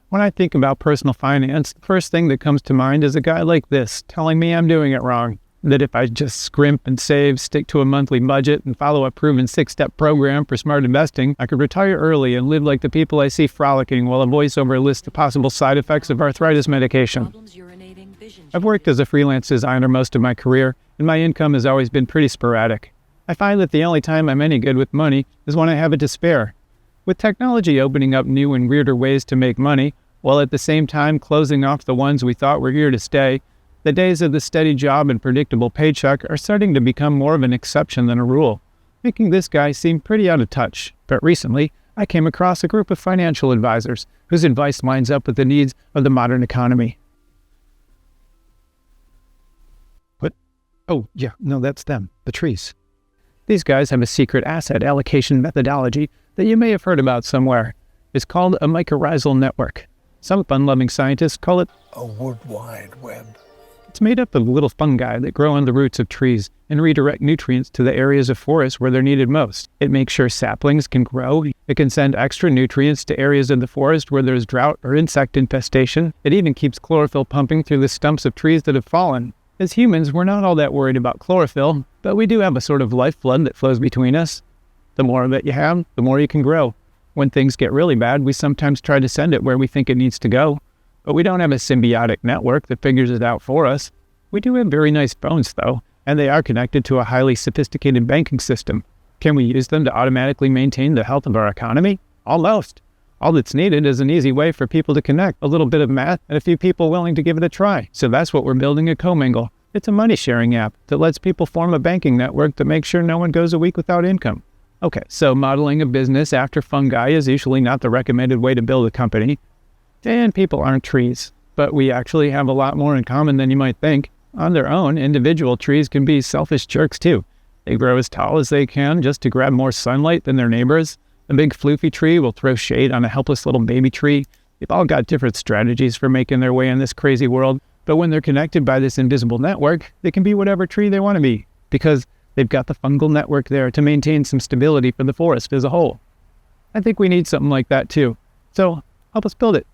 When I think about personal finance, the first thing that comes to mind is a guy like this telling me I'm doing it wrong. That if I just scrimp and save, stick to a monthly budget, and follow a proven 6-step program for smart investing, I could retire early and live like the people I see frolicking while a voiceover lists the possible side effects of arthritis medication. I've worked as a freelance designer most of my career, and my income has always been pretty sporadic. I find that the only time I'm any good with money is when I have it to spare. With technology opening up new and weirder ways to make money, while at the same time closing off the ones we thought were here to stay, the days of the steady job and predictable paycheck are starting to become more of an exception than a rule, making this guy seem pretty out of touch. But recently, I came across a group of financial advisors whose advice lines up with the needs of the modern economy. What? Oh, yeah, no, that's them, the trees. These guys have a secret asset allocation methodology that you may have heard about somewhere. It's called a mycorrhizal network. Some fun-loving scientists call it a World Wide Web. It's made up of little fungi that grow on the roots of trees and redirect nutrients to the areas of forest where they're needed most. It makes sure saplings can grow. It can send extra nutrients to areas of the forest where there's drought or insect infestation. It even keeps chlorophyll pumping through the stumps of trees that have fallen. As humans, we're not all that worried about chlorophyll, but we do have a sort of lifeblood that flows between us. The more of it you have, the more you can grow. When things get really bad, we sometimes try to send it where we think it needs to go. But we don't have a symbiotic network that figures it out for us. We do have very nice phones, though, and they are connected to a highly sophisticated banking system. Can we use them to automatically maintain the health of our economy? Almost. All that's needed is an easy way for people to connect, a little bit of math, and a few people willing to give it a try. So that's what we're building at Comingle. It's a money-sharing app that lets people form a banking network to make sure no one goes a week without income. Okay, so modeling a business after fungi is usually not the recommended way to build a company. And people aren't trees, but we actually have a lot more in common than you might think. On their own, individual trees can be selfish jerks too. They grow as tall as they can just to grab more sunlight than their neighbors. A big floofy tree will throw shade on a helpless little baby tree. They've all got different strategies for making their way in this crazy world, but when they're connected by this invisible network, they can be whatever tree they want to be, because they've got the fungal network there to maintain some stability for the forest as a whole. I think we need something like that too. So help us build it.